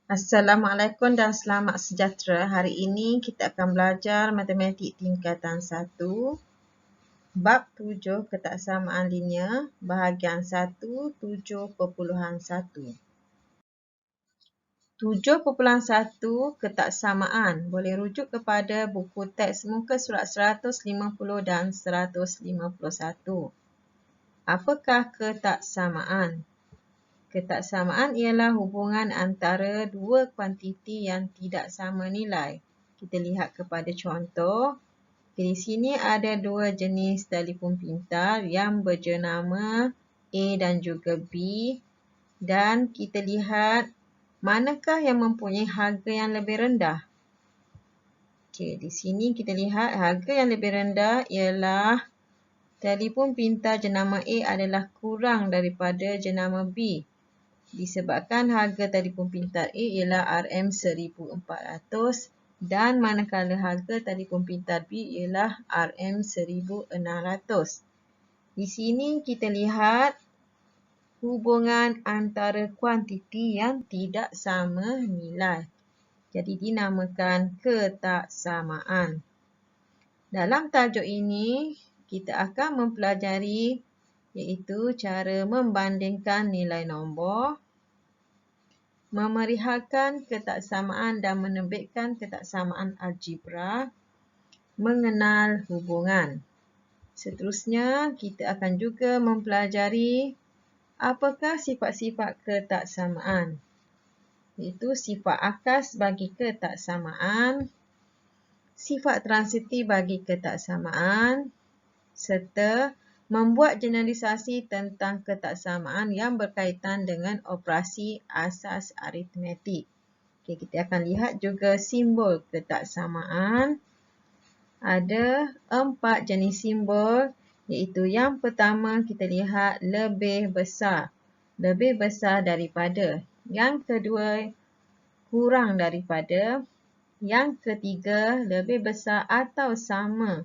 Assalamualaikum dan selamat sejahtera. Hari ini kita akan belajar matematik tingkatan 1, bab 7 ketaksamaan linear, bahagian 1, 7.1. 7.1 ketaksamaan boleh rujuk kepada buku teks muka surat 150 dan 151. Apakah ketaksamaan? Ketaksamaan ialah hubungan antara dua kuantiti yang tidak sama nilai. Kita lihat kepada contoh. Di sini ada dua jenis telefon pintar yang berjenama A dan juga B. Dan kita lihat manakah yang mempunyai harga yang lebih rendah. Okey, di sini kita lihat harga yang lebih rendah ialah telefon pintar jenama A adalah kurang daripada jenama B. Disebabkan harga telefon pintar A ialah RM1,400 dan manakala harga telefon pintar B ialah RM1,600. Di sini kita lihat hubungan antara kuantiti yang tidak sama nilai. Jadi dinamakan ketaksamaan. Dalam tajuk ini kita akan mempelajari iaitu cara membandingkan nilai nombor, memerihalkan ketaksamaan dan menerbitkan ketaksamaan algebra, mengenal hubungan. Seterusnya, kita akan juga mempelajari apakah sifat-sifat ketaksamaan, iaitu sifat akas bagi ketaksamaan, sifat transitif bagi ketaksamaan, serta membuat generalisasi tentang ketaksamaan yang berkaitan dengan operasi asas aritmetik. Okay, kita akan lihat juga simbol ketaksamaan. Ada 4 jenis simbol, iaitu yang pertama kita lihat lebih besar. Lebih besar daripada. Yang kedua kurang daripada. Yang ketiga lebih besar atau sama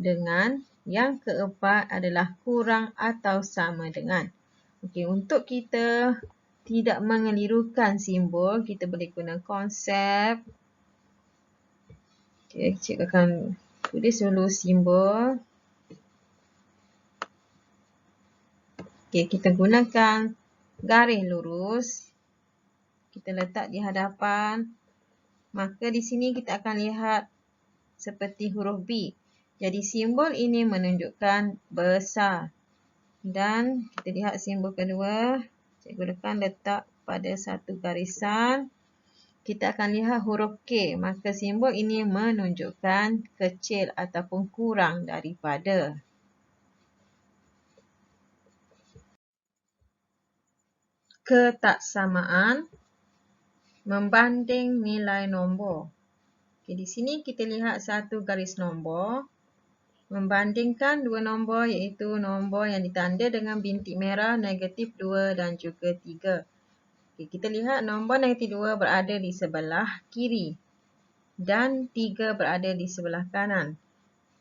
dengan. Yang keempat adalah kurang atau sama dengan. Okey, untuk kita tidak mengelirukan simbol, kita boleh guna konsep. Okey, cikgu akan tulis dulu simbol. Okey, kita gunakan garis lurus. Kita letak di hadapan. Maka di sini kita akan lihat seperti huruf B. Jadi simbol ini menunjukkan besar. Dan kita lihat simbol kedua. Cikgu akan letak pada satu garisan. Kita akan lihat huruf K. Maka simbol ini menunjukkan kecil ataupun kurang daripada. Ketaksamaan membanding nilai nombor. Okay, di sini kita lihat satu garis nombor. Membandingkan dua nombor iaitu nombor yang ditanda dengan bintik merah negatif 2 dan juga 3. Okay, kita lihat nombor negatif 2 berada di sebelah kiri dan 3 berada di sebelah kanan.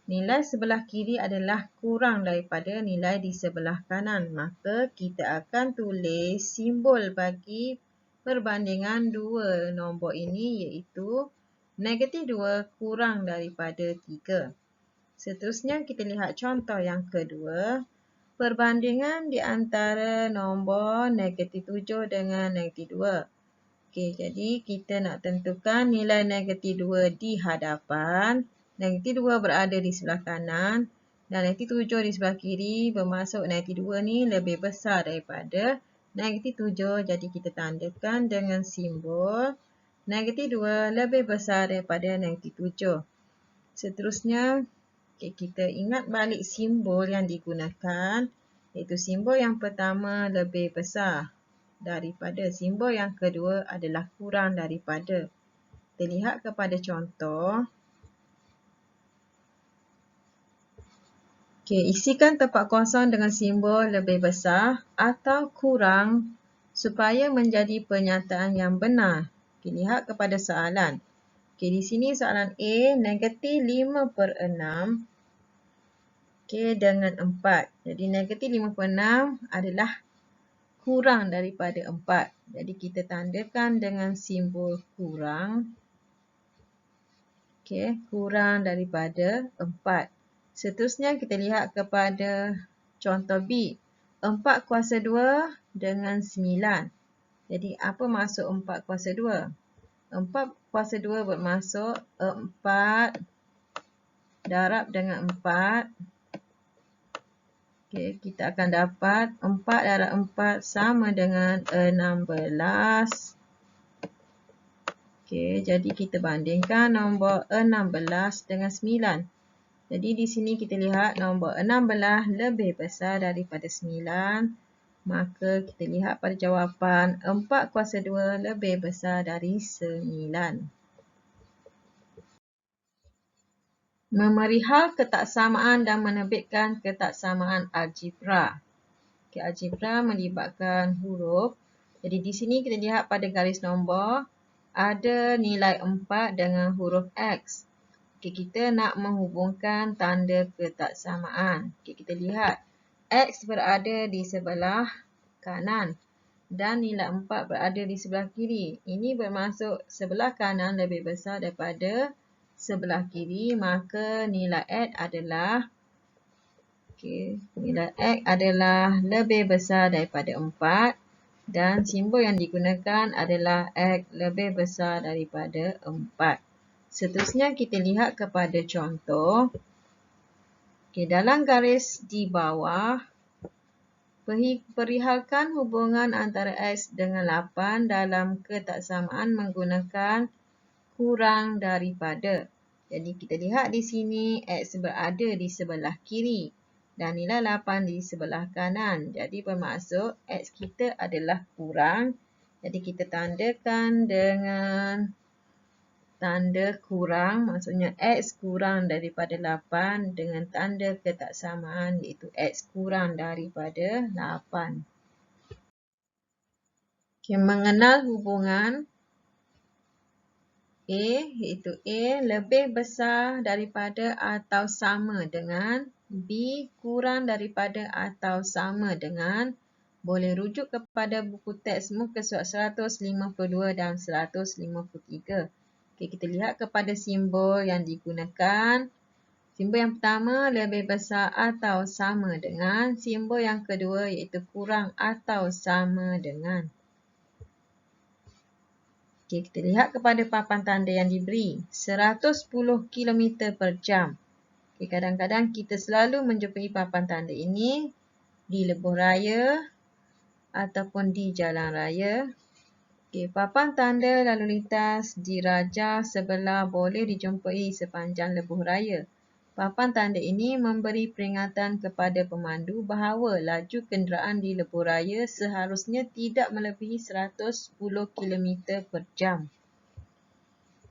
Nilai sebelah kiri adalah kurang daripada nilai di sebelah kanan. Maka kita akan tulis simbol bagi perbandingan dua nombor ini iaitu negatif 2 kurang daripada 3. Seterusnya kita lihat contoh yang kedua. Perbandingan di antara nombor negatif 7 dengan negatif 2. Okey, jadi kita nak tentukan nilai negatif 2 di hadapan. Negatif 2 berada di sebelah kanan dan negatif 7 di sebelah kiri. Bermaksud negatif 2 ni lebih besar daripada negatif 7. Jadi kita tandakan dengan simbol negatif 2 lebih besar daripada negatif 7. Seterusnya, okay, kita ingat balik simbol yang digunakan. Iaitu simbol yang pertama lebih besar daripada. Simbol yang kedua adalah kurang daripada. Kita lihat kepada contoh. Okay, isikan tempat kosong dengan simbol lebih besar atau kurang supaya menjadi pernyataan yang benar. Okay, lihat kepada soalan. Okay, di sini soalan A, negatif 5/6 okay, dengan 4. Jadi negatif 5/6 adalah kurang daripada 4. Jadi kita tandakan dengan simbol kurang. Okey, kurang daripada 4. Seterusnya kita lihat kepada contoh B. 4 kuasa 2 dengan 9. Jadi apa maksud 4 kuasa 2? 4 kuasa 2 bermaksud 4 darab dengan 4. Okey, kita akan dapat 4 darab 4 sama dengan 16. Okey, jadi kita bandingkan nombor 16 dengan 9. Jadi di sini kita lihat nombor 16 lebih besar daripada 9. Maka kita lihat pada jawapan 4 kuasa 2 lebih besar dari 9. Memerihal ketaksamaan dan menerbitkan ketaksamaan algebra. Okay, algebra melibatkan huruf. Jadi di sini kita lihat pada garis nombor ada nilai 4 dengan huruf X. Okay, kita nak menghubungkan tanda ketaksamaan. Okay, kita lihat X berada di sebelah kanan dan nilai 4 berada di sebelah kiri. Ini bermaksud sebelah kanan lebih besar daripada sebelah kiri, maka nilai X adalah nilai X adalah lebih besar daripada 4 dan simbol yang digunakan adalah X lebih besar daripada 4. Seterusnya kita lihat kepada contoh. Dalam garis di bawah, perihalkan hubungan antara X dengan 8 dalam ketaksamaan menggunakan kurang daripada. Jadi kita lihat di sini X berada di sebelah kiri dan nilai 8 di sebelah kanan. Jadi bermaksud X kita adalah kurang. Jadi kita tandakan dengan tanda kurang. Maksudnya X kurang daripada 8 dengan tanda ketaksamaan iaitu X kurang daripada 8. Okay, mengenal hubungan A iaitu A lebih besar daripada atau sama dengan B kurang daripada atau sama dengan, boleh rujuk kepada buku teks muka surat 152 dan 153. Okay, kita lihat kepada simbol yang digunakan. Simbol yang pertama lebih besar atau sama dengan, simbol yang kedua iaitu kurang atau sama dengan. Okay, kita lihat kepada papan tanda yang diberi. 110 km per jam. Okay, kadang-kadang kita selalu menjumpai papan tanda ini di lebuh raya ataupun di jalan raya. Okay, papan tanda lalu lintas di Raja sebelah boleh dijumpai sepanjang lebuh raya. Papan tanda ini memberi peringatan kepada pemandu bahawa laju kenderaan di lebuh raya seharusnya tidak melebihi 110 km per jam.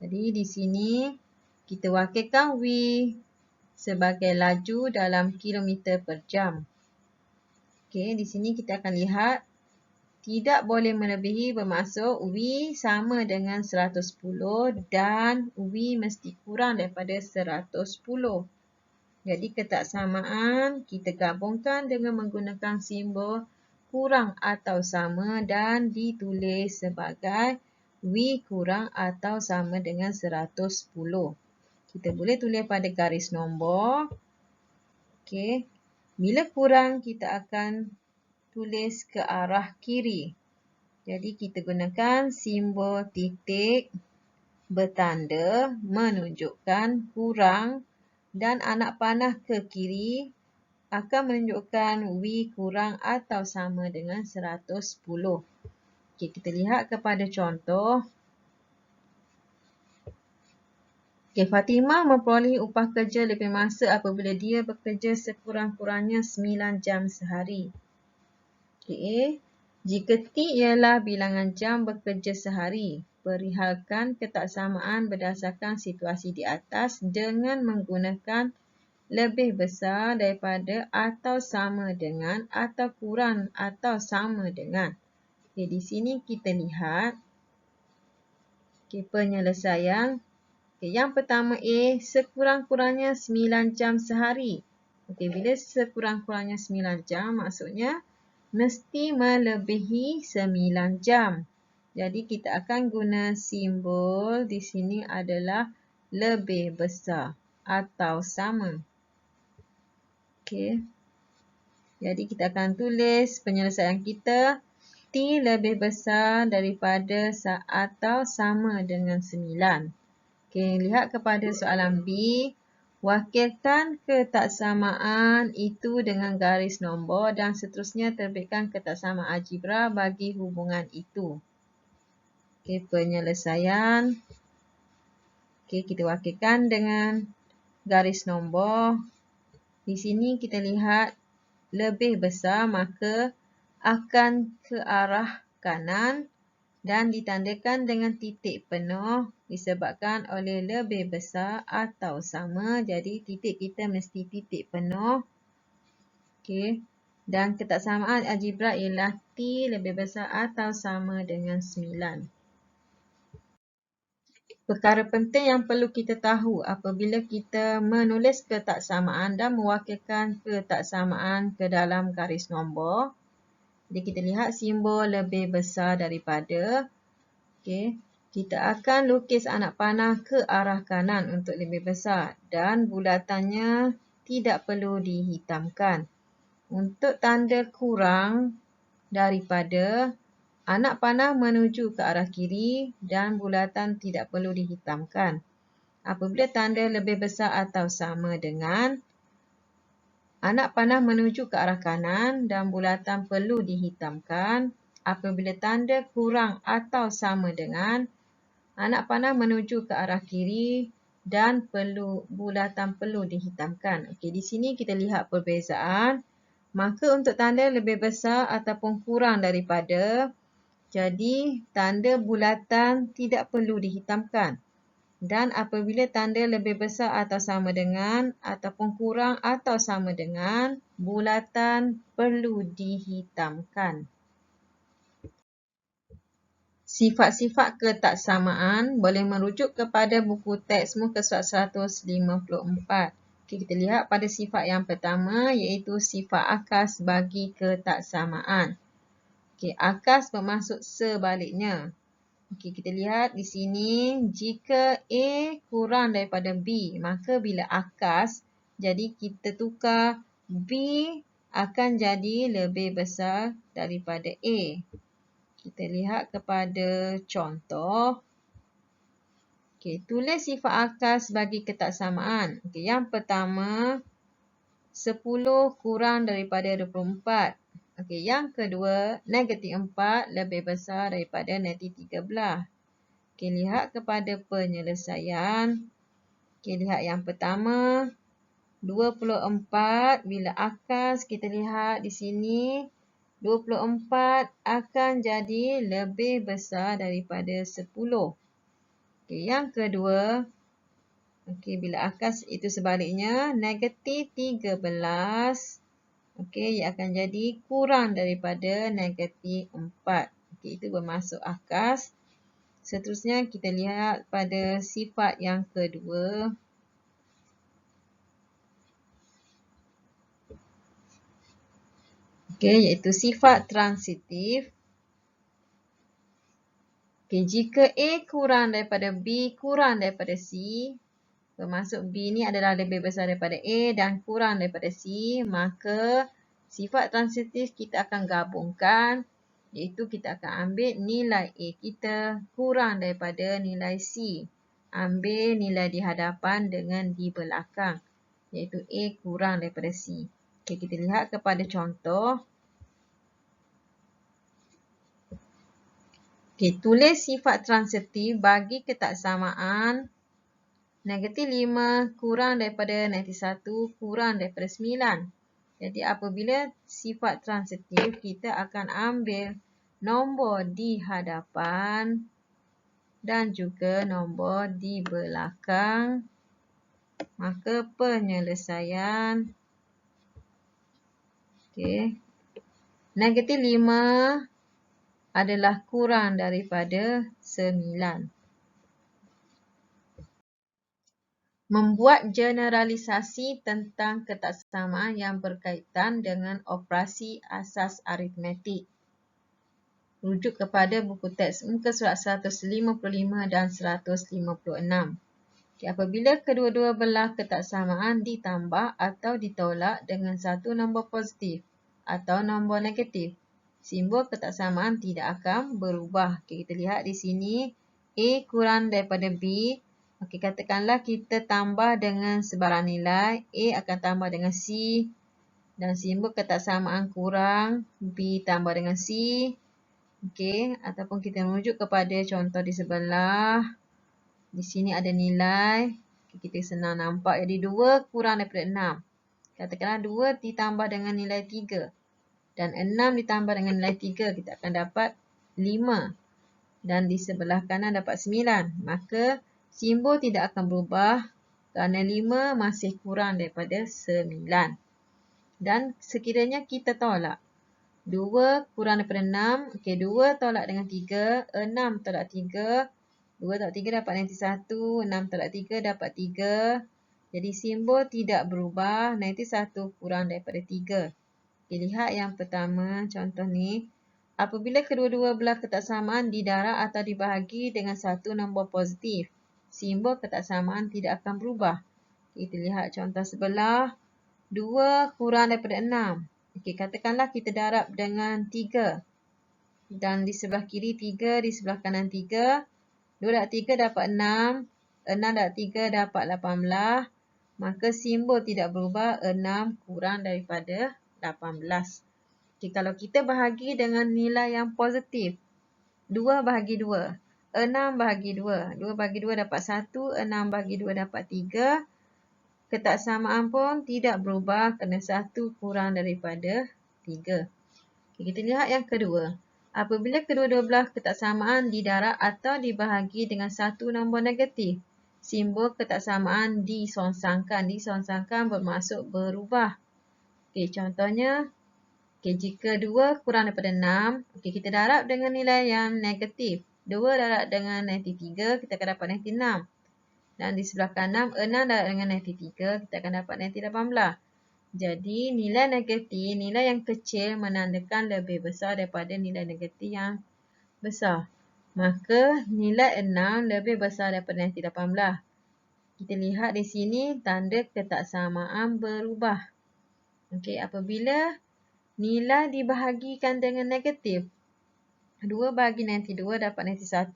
Jadi di sini kita wakilkan V sebagai laju dalam kilometer per jam. Okey, di sini kita akan lihat tidak boleh melebihi bermaksud V sama dengan 110 dan V mesti kurang daripada 110. Jadi ketaksamaan kita gabungkan dengan menggunakan simbol kurang atau sama dan ditulis sebagai V kurang atau sama dengan 110. Kita boleh tulis pada garis nombor. Okey. Bila kurang kita akan tulis ke arah kiri. Jadi kita gunakan simbol titik bertanda menunjukkan kurang dan anak panah ke kiri akan menunjukkan V kurang atau sama dengan 110. Okey, kita lihat kepada contoh. Okey, Fatimah memperolehi upah kerja lebih masa apabila dia bekerja sekurang-kurangnya 9 jam sehari. Okey, jika T ialah bilangan jam bekerja sehari, perihalkan ketaksamaan berdasarkan situasi di atas dengan menggunakan lebih besar daripada atau sama dengan atau kurang atau sama dengan. Okey, di sini kita lihat penyelesaian. Okey, yang pertama A, sekurang-kurangnya 9 jam sehari. Okey, bila sekurang-kurangnya 9 jam maksudnya mesti melebihi 9 jam. Jadi kita akan guna simbol di sini adalah lebih besar atau sama. Okey. Jadi kita akan tulis penyelesaian kita T lebih besar daripada atau sama dengan 9. Okey, lihat kepada soalan B. Wakilkan ketaksamaan itu dengan garis nombor dan seterusnya terbitkan ketaksamaan algebra bagi hubungan itu. Okey, penyelesaian. Okey, kita wakilkan dengan garis nombor. Di sini kita lihat lebih besar maka akan ke arah kanan dan ditandakan dengan titik penuh disebabkan oleh lebih besar atau sama. Jadi titik kita mesti titik penuh. Okey. Dan ketaksamaan algebra ialah T lebih besar atau sama dengan 9. Perkara penting yang perlu kita tahu apabila kita menulis ketaksamaan dan mewakilkan ketaksamaan ke dalam garis nombor. Jadi kita lihat simbol lebih besar daripada. Okey, kita akan lukis anak panah ke arah kanan untuk lebih besar dan bulatannya tidak perlu dihitamkan. Untuk tanda kurang daripada, anak panah menuju ke arah kiri dan bulatan tidak perlu dihitamkan. Apabila tanda lebih besar atau sama dengan, anak panah menuju ke arah kanan dan bulatan perlu dihitamkan. Apabila tanda kurang atau sama dengan, anak panah menuju ke arah kiri dan bulatan perlu dihitamkan. Okey, di sini kita lihat perbezaan. Maka untuk tanda lebih besar ataupun kurang daripada, jadi tanda bulatan tidak perlu dihitamkan. Dan apabila tanda lebih besar atau sama dengan ataupun kurang atau sama dengan, bulatan perlu dihitamkan. Sifat-sifat ketaksamaan boleh merujuk kepada buku teks muka surat 154. Okay, kita lihat pada sifat yang pertama iaitu sifat akas bagi ketaksamaan. Okay, akas bermaksud sebaliknya. Okey, kita lihat di sini, jika A kurang daripada B, maka bila akas, jadi kita tukar B akan jadi lebih besar daripada A. Kita lihat kepada contoh. Okey, tulis sifat akas bagi ketaksamaan. Okey, yang pertama, 10 kurang daripada 24. Okey, yang kedua, negatif 4 lebih besar daripada negatif 13. Okey, lihat kepada penyelesaian. Okey, lihat yang pertama, 24 bila akas kita lihat di sini, 24 akan jadi lebih besar daripada 10. Okey, yang kedua, okey, bila akas itu sebaliknya, negatif 13. Okey, ia akan jadi kurang daripada negatif 4. Okey, itu bermaksud akas. Seterusnya kita lihat pada sifat yang kedua. Okey, iaitu sifat transitif. Okey, jika A kurang daripada B kurang daripada C, bermaksud B ni adalah lebih besar daripada A dan kurang daripada C, maka sifat transitif kita akan gabungkan, iaitu kita akan ambil nilai A kita kurang daripada nilai C. Ambil nilai di hadapan dengan di belakang, iaitu A kurang daripada C. Okey, kita lihat kepada contoh. Okey, tulis sifat transitif bagi ketaksamaan negatif 5 kurang daripada negatif 1 kurang daripada 9. Jadi apabila sifat transitif, kita akan ambil nombor di hadapan dan juga nombor di belakang. Maka penyelesaian. Okey. Negatif 5 adalah kurang daripada 9. Membuat generalisasi tentang ketaksamaan yang berkaitan dengan operasi asas aritmetik. Rujuk kepada buku teks muka surat 155 dan 156. Apabila kedua-dua belah ketaksamaan ditambah atau ditolak dengan satu nombor positif atau nombor negatif, simbol ketaksamaan tidak akan berubah. Kita lihat di sini A kurang daripada B. Katakanlah kita tambah dengan sebarang nilai, A akan tambah dengan C dan simbol ketaksamaan kurang, B tambah dengan C. Ataupun kita merujuk kepada contoh di sebelah. Di sini ada nilai. Kita senang nampak. Jadi 2 kurang daripada 6. Katakanlah 2 ditambah dengan nilai 3. Dan 6 ditambah dengan nilai 3. Kita akan dapat 5. Dan di sebelah kanan dapat 9. Maka simbol tidak akan berubah kerana 5 masih kurang daripada 9. Dan sekiranya kita tolak 2 kurang daripada 6. 2 tolak dengan 3. 6 tolak 3. 2 tolak 3 dapat negatif 1. 6 tolak 3 dapat 3. Jadi simbol tidak berubah. Negatif 1 kurang daripada 3. Lihat yang pertama contoh ni. Apabila kedua-dua belah ketaksamaan didarab atau dibahagi dengan satu nombor positif, simbol ketaksamaan tidak akan berubah. Kita lihat contoh sebelah. 2 kurang daripada 6. Katakanlah kita darab dengan 3. Dan di sebelah kiri 3, di sebelah kanan 3. 2 darab 3 dapat 6. 6 darab 3 dapat 18. Maka simbol tidak berubah. 6 kurang daripada 18. Kalau kita bahagi dengan nilai yang positif. 2 bahagi 2. 6 bahagi 2. 2 bahagi 2 dapat 1. 6 bahagi 2 dapat 3. Ketaksamaan pun tidak berubah kerana 1 kurang daripada 3. Kita lihat yang kedua. Apabila kedua-dua belah ketaksamaan didarab atau dibahagi dengan satu nombor negatif, simbol ketaksamaan disongsangkan. Disongsangkan bermaksud berubah. Contohnya, jika 2 kurang daripada 6, kita darab dengan nilai yang negatif. 2 darab dengan negatif 3, kita akan dapat negatif 6. Dan di sebelah kanan, 6 darab dengan negatif 3, kita akan dapat negatif 18. Jadi, nilai negatif, nilai yang kecil menandakan lebih besar daripada nilai negatif yang besar. Maka, nilai 6 lebih besar daripada negatif 18. Kita lihat di sini, tanda ketaksamaan berubah. Apabila nilai dibahagikan dengan negatif. 2 bahagi negatif 2 dapat negatif 1.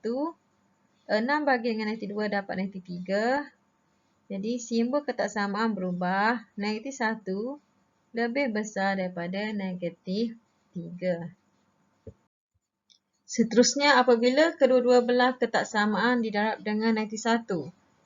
6 bahagi dengan negatif 2 dapat negatif 3. Jadi simbol ketaksamaan berubah. Negatif 1 lebih besar daripada negatif 3. Seterusnya apabila kedua-dua belah ketaksamaan didarab dengan negatif 1.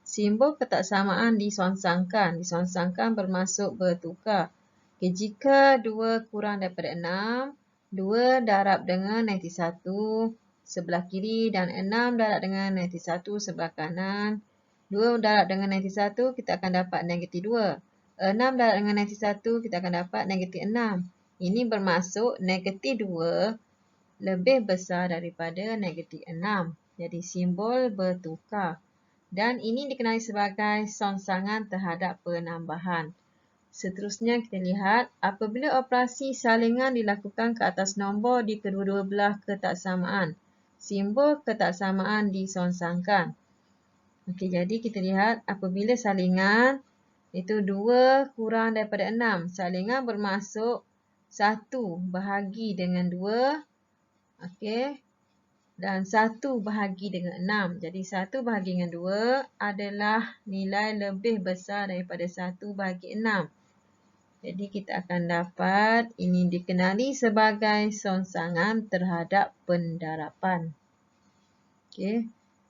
Simbol ketaksamaan disongsangkan. Disongsangkan bermaksud bertukar. Jika 2 kurang daripada 6, 2 darab dengan negatif 1 sebelah kiri dan 6 darab dengan negatif 1 sebelah kanan. 2 darab dengan negatif 1, kita akan dapat negatif 2. 6 darab dengan negatif 1, kita akan dapat negatif 6. Ini bermaksud negatif 2 lebih besar daripada negatif 6. Jadi simbol bertukar. Dan ini dikenali sebagai songsangan terhadap penambahan. Seterusnya kita lihat, apabila operasi salingan dilakukan ke atas nombor di kedua-dua belah ketaksamaan, simbol ketaksamaan disongsangkan. Jadi kita lihat apabila salingan, itu 2 kurang daripada 6. Salingan bermaksud 1 bahagi dengan 2. Dan 1 bahagi dengan 6. Jadi 1 bahagi dengan 2 adalah nilai lebih besar daripada 1 bahagi 6. Jadi kita akan dapat ini dikenali sebagai songsangan terhadap pendaraban.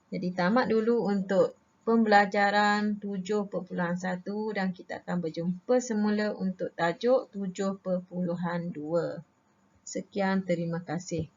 Jadi tamat dulu untuk pembelajaran 7.1 dan kita akan berjumpa semula untuk tajuk 7.2. Sekian, terima kasih.